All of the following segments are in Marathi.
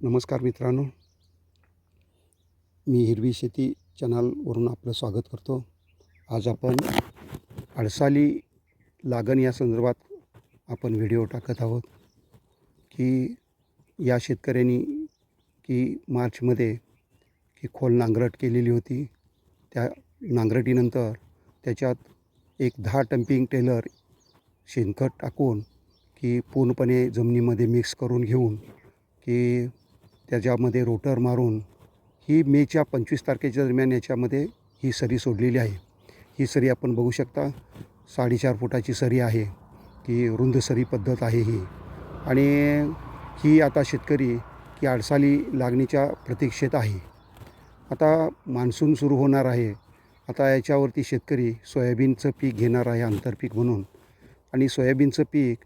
नमस्कार मित्रांनो, मी हिरवी शेती चॅनलवरून आपलं स्वागत करतो. आज आपण अडसाली लागण या संदर्भात आपण व्हिडिओ टाकत आहोत की या शेतकऱ्यांनी मार्चमध्ये खोल नांगरट केलेली होती. त्या नांगरटीनंतर त्याच्यात एक 10 डंपिंग टेलर शेणखत टाकून पूर्णपणे जमिनीमध्ये मिक्स करून घेऊन त्याच्यामध्ये रोटर मारून ही मेच्या 25 तारखेच्या दरम्यान याच्यामध्ये ही सरी सोडलेली आहे. ही सरी आपण बघू शकता, 4.5 फुटाची सरी आहे. रुंद सरी पद्धत आहे ही. आणि ही आता शेतकरी अडसाली लागणीच्या प्रतीक्षेत आहे. आता मान्सून सुरू होणार आहे. आता याच्यावरती शेतकरी सोयाबीनचं पीक घेणार आहे आंतरपीक म्हणून. आणि सोयाबीनचं पीक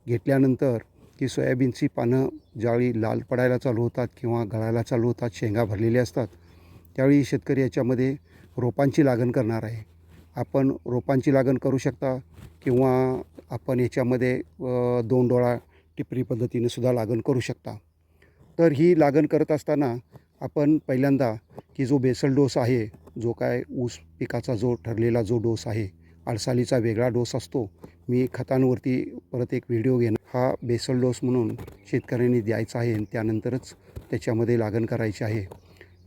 घेतल्यानंतर सोयाबीनची पानं ज्यावेळी लाल पडायला चालू होतात किंवा गळायला चालू होतात, शेंगा भरलेल्या असतात, त्यावेळी शेतकरी याच्यामध्ये रोपांची लागण करणार आहे. आपण रोपांची लागण करू शकता किंवा आपण याच्यामध्ये 2 डोळा टिपरी पद्धतीने सुद्धा लागण करू शकता. तर ही लागण करत असताना आपण पहिल्यांदा जो बेसल डोस आहे, जो काय ऊस पिकाचा जो ठरलेला जो डोस आहे, अडसालीचा वेगळा डोस असतो. मी खतांवरती परत एक व्हिडिओ घेणार. हा बेसल डोस म्हणून शेतकऱ्यांनी द्यायचा आहे आणि त्यानंतरच त्याच्यामध्ये लागण करायची आहे.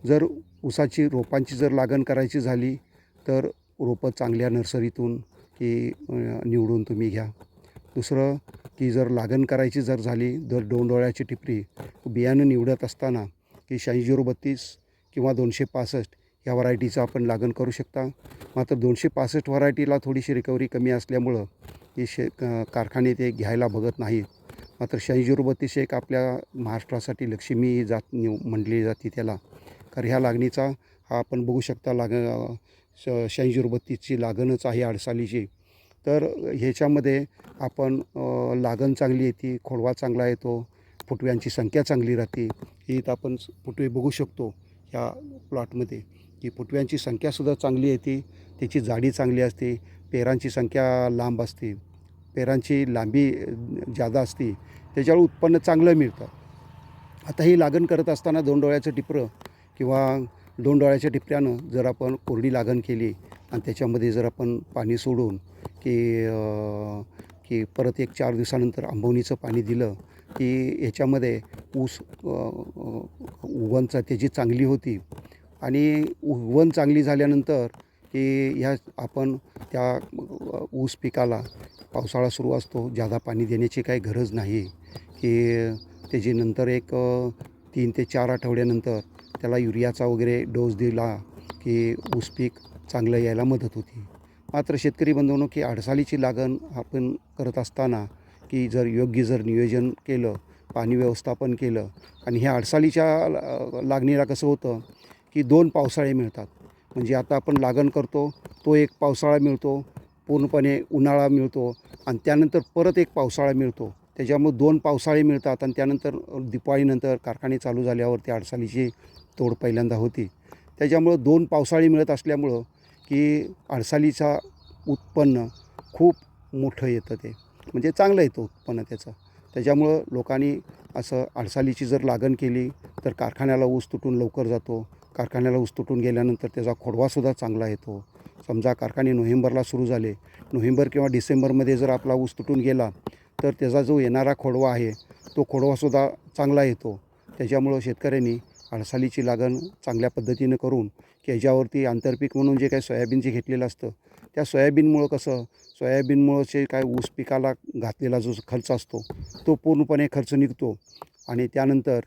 जर ऊसाची रोपांची जर लागण करायची झाली तर रोपं चांगल्या नर्सरीतून निवडून तुम्ही घ्या. दुसरं जर लागण करायची जर झाली तर 2 डोळ्याची टिपरी बियाणं निवडत असताना 8632 किंवा 265 ह्या व्हरायटीचं आपण लागण करू शकता. मात्र 265 व्हरायटीला थोडीशी रिकव्हरी कमी असल्यामुळं कारखाने ते घ्यायला बघत नाहीत. मात्र 8632 एक आपल्या महाराष्ट्रासाठी लक्ष्मी जात म्हटली जाते त्याला. कारण ह्या लागणीचा हा आपण बघू शकता 8632ची लागणच आहे अडसालीची. तर ह्याच्यामध्ये आपण लागण चांगली येते, खोडवा चांगला येतो, फुटव्यांची संख्या चांगली राहते. इथं आपण फुटवे बघू शकतो ह्या प्लॉटमध्ये फुटव्यांची संख्यासुद्धा चांगली येते, त्याची जाडी चांगली असते, पेरांची संख्या लांब असते, पेरांची लांबी जादा असते, त्याच्यावर उत्पन्न चांगलं मिळतं. आता ही लागण करत असताना 2 डोळ्याचं टिपरं किंवा 2 डोळ्याच्या टिपऱ्यानं जर आपण कोरडी लागण केली आणि त्याच्यामध्ये जर आपण पाणी सोडून परत एक 4 दिवसानंतर आंबवणीचं पाणी दिलं याच्यामध्ये ऊस उगवण त्याची चांगली होती. आणि उगवण चांगली झाल्यानंतर ह्या आपण त्या ऊस पिकाला पावसाळा सुरू असतो, जादा पाणी देण्याची काही गरज नाही. त्याची नंतर एक 3 ते 4 आठवड्यानंतर त्याला युरियाचा वगैरे डोस दिला ऊस पीक चांगलं यायला मदत होती. मात्र शेतकरी बंधूंनो अडसालीची लागण आपण करत असताना जर योग्य नियोजन केलं, पाणी व्यवस्थापन केलं आणि ह्या अडसालीच्या लागणीला कसं होतं 2 पावसाळे मिळतात. म्हणजे आता आपण लागण करतो तो एक पावसाळा मिळतो, पूर्णपणे उन्हाळा मिळतो आणि त्यानंतर परत एक पावसाळा मिळतो. त्याच्यामुळे 2 पावसाळे मिळतात आणि त्यानंतर दिवाळीनंतर कारखाने चालू झाल्यावर त्या अडसालीची तोड पहिल्यांदा होती. त्याच्यामुळं 2 पावसाळे मिळत असल्यामुळं अडसालीचा उत्पन्न खूप मोठं येतं, ते म्हणजे चांगलं येतं उत्पन्न त्याचं. त्याच्यामुळं लोकांनी असं अडसालीची जर लागण केली तर कारखान्याला ऊस तुटून लवकर जातो. कारखान्याला ऊस तुटून गेल्यानंतर त्याचा खोडवासुद्धा चांगला येतो. समजा कारखाने नोव्हेंबरला सुरू झाले, नोव्हेंबर किंवा डिसेंबरमध्ये जर आपला ऊस तुटून गेला तर त्याचा जो येणारा खोडवा आहे तो खोडवासुद्धा चांगला येतो. त्याच्यामुळं शेतकऱ्यांनी अडसालीची लागण चांगल्या पद्धतीनं करून ह्याच्यावरती आंतरपीक म्हणून जे काही सोयाबीनचे घेतलेलं असतं, त्या सोयाबीनमुळं काय ऊस पिकाला घातलेला जो खर्च असतो तो पूर्णपणे खर्च निघतो. आणि त्यानंतर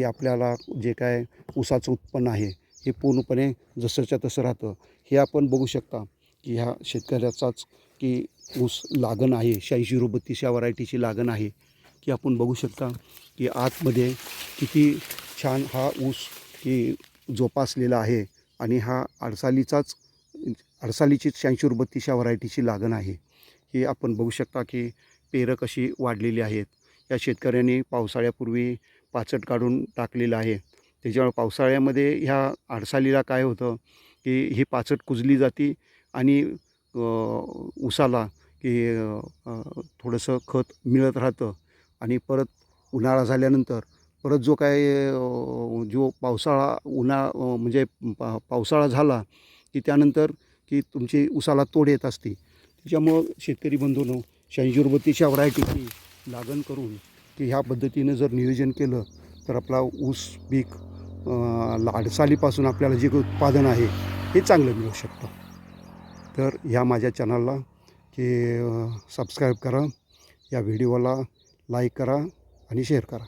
आपल्याला जे काय ऊसाचं उत्पन्न आहे हे पूर्णपणे जसंच्या तसं राहतं. हे आपण बघू शकता ह्या शेतकऱ्याचाच ऊस लागण आहे, 8632 या व्हरायटीची लागण आहे. आपण बघू शकता आतमध्ये किती छान हा ऊस जोपासलेला आहे. आणि हा अडसालीचीच 8632 या व्हरायटीची लागण आहे. ही आपण बघू शकता पेरं कशी वाढलेली आहेत. या शेतकऱ्यांनी पावसाळ्यापूर्वी पाचट काढून टाकलेलं आहे. त्याच्यामुळे पावसाळ्यामध्ये ह्या अडसालीला काय होतं ही पाचट कुजली जाते आणि ऊसाला थोडंसं खत मिळत राहतं. आणि परत उन्हाळा झाल्यानंतर परत जो काय जो पावसाळा म्हणजे पावसाळा झाला की त्यानंतर की तुमची ऊसाला तोड येत असते. त्याच्यामुळं शेतकरी बंधूंनो 86-32 व्हरायटीची लागण करून की ह्या पद्धतीनं जर नियोजन केलं तर आपला ऊस पीक लाडसालीपासून आपल्याला जे काही उत्पादन आहे हे चांगलं मिळू शकतं. तर ह्या माझ्या चॅनलला की सबस्क्राईब करा, या व्हिडिओला लाईक करा आणि शेअर करा.